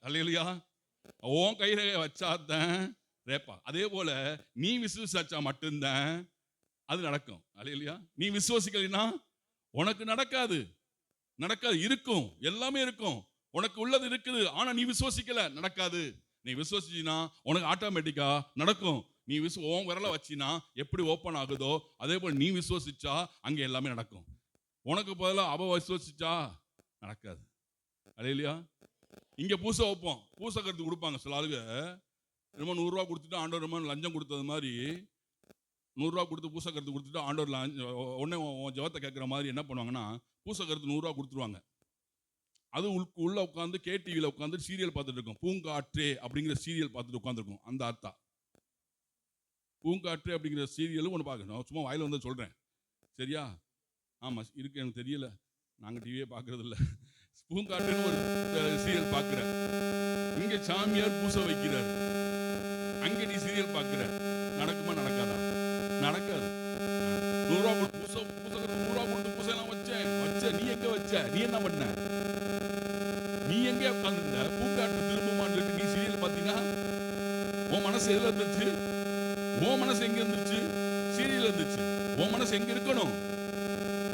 அல்லேலூயா. உன் கையில வச்சாதான் ரேப்பா. அதே போல நீ விசுவாசிச்சா மட்டும்தான் அது நடக்கும். அல்லேலூயா. நீ விசுவாசிக்கலைன்னா உனக்கு நடக்காது. இருக்கும், எல்லாமே இருக்கும், உனக்கு உள்ளது இருக்குது. ஆனா நீ விசுவாசிக்கல, நடக்காது. நீ விசுவாசிச்சினா உனக்கு ஆட்டோமேட்டிக்கா நடக்கும். நீ உன் விரலை வச்சினா எப்படி ஓப்பன் ஆகுதோ அதே போல நீ விசுவாசிச்சா அங்க எல்லாமே நடக்கும். உனக்கு பதிலா அவ விசுவாசிச்சா நடக்காது. அல்லேலூயா. இங்க பூசை வைப்போம், பூசை கருத்து கொடுப்பாங்க சில ஆளுங்க. ரொம்ப 100 ரூபா கொடுத்துட்டு ஆண்டவர் ரொம்ப லஞ்சம் கொடுத்தது மாதிரி 100 ரூபா கொடுத்து பூசை கருத்து கொடுத்துட்டு ஆண்டவர் உடனே ஜெபத்தை கேட்குற மாதிரி என்ன பண்ணுவாங்கன்னா பூசை கருத்து 100 ரூபா கொடுத்துருவாங்க. அது உள்ள உட்காந்து கேடிவியில் உட்காந்து சீரியல் பார்த்துட்டு இருக்கும். பூங்காற்றே அப்படிங்கிற சீரியல் பார்த்துட்டு உட்காந்துருக்கும் அந்த ஆத்தா. பூங்காற்றே அப்படிங்கிற சீரியலும் ஒன்று பார்க்கணும். சும்மா வாயில் வந்து சொல்கிறேன், சரியா? ஆமாம் இருக்கு, எனக்கு தெரியல, நாங்கள் டிவியே பார்க்கறது இல்லை. பூங்காற்றுன்னு ஒரு சீரியல் பார்க்குற, இங்கே சாமியார் பூசை வைக்கிறார், அங்கே நீ சீரியல் பார்க்குற, நடக்குமா நடக்காதா? நடக்காது. 100 ரூபா கொடுத்து பூசை 100 ரூபா கொடுத்து பூசைலாம் வச்ச நீ எங்கே வச்ச? நீ என்ன பண்ண? நீ எங்கே உட்காந்துருந்த? பூங்காற்று திரும்பமான்னு நீ சீரியல் பார்த்தீங்கன்னா உன் மனசு எதில் இருந்துச்சு? உன் மனசு எங்க இருந்துச்சு? சீரியல் இருந்துச்சு. உன் மனசு எங்க இருக்கணும்?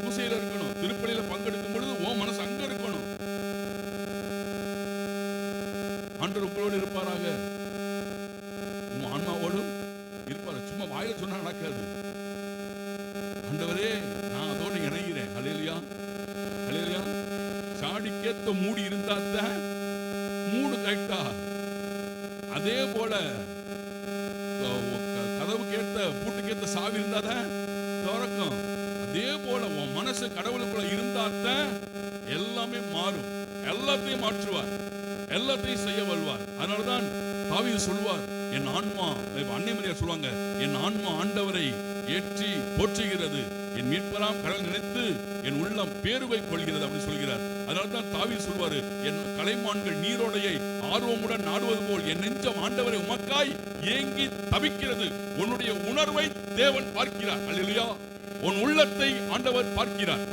பூசையில இருக்கணும். திருப்பலியில பங்கெடுக்கும் பொழுது உன் மனசு அங்க இருக்கணும். ஆண்டவர் உங்களோடு இருப்பாராக, உன் ஆன்மாவோடும் இருப்பாரு. சும்மா வாயில சொன்னா நடக்காது. ஆண்டவரே நான் அதோட இணைகிறேன். அல்லேலூயா, அல்லேலூயா. சாடிக்கேத்த மூடி இருந்தாத்தான் மூடு கரெக்டா. அதே போல கதவுக்கு ஏத்த பூட்டுக்கேத்த சாவி இருந்தாதான் திறக்கும். அதே போல உன் மனசு கடவுளுக்குள்ள இருந்தாத்தான் எல்லாமே மாறும். எல்லாத்தையும் மாற்றுவார், எல்லாத்தையும் செய்ய வருவார். அதனாலதான் தாவீது சொல்வார், என் ஆன்மா, அன்னை மரியாதை சொல்லுவாங்க, என் ஆன்மா ஆண்டவரை ஏற்றி போற்றுகிறது, என் மீட்பராம் கடவுள் நினைத்து என் உள்ளம் பேருவை கொள்கிறது அப்படின்னு சொல்கிறார். அதனால்தான் தாவீது சொல்வாரு, என் கலைமான்கள் நீரோடையை ஆர்வமுடன் நாடுவது போல் என் நெஞ்சம் ஆண்டவரை உமக்காய் ஏங்கி தவிக்கிறது. உன்னுடைய உணர்வை தேவன் பார்க்கிறார். அல்லேலூயா. உன் உள்ளத்தை ஆண்டவர் பார்க்கிறார்.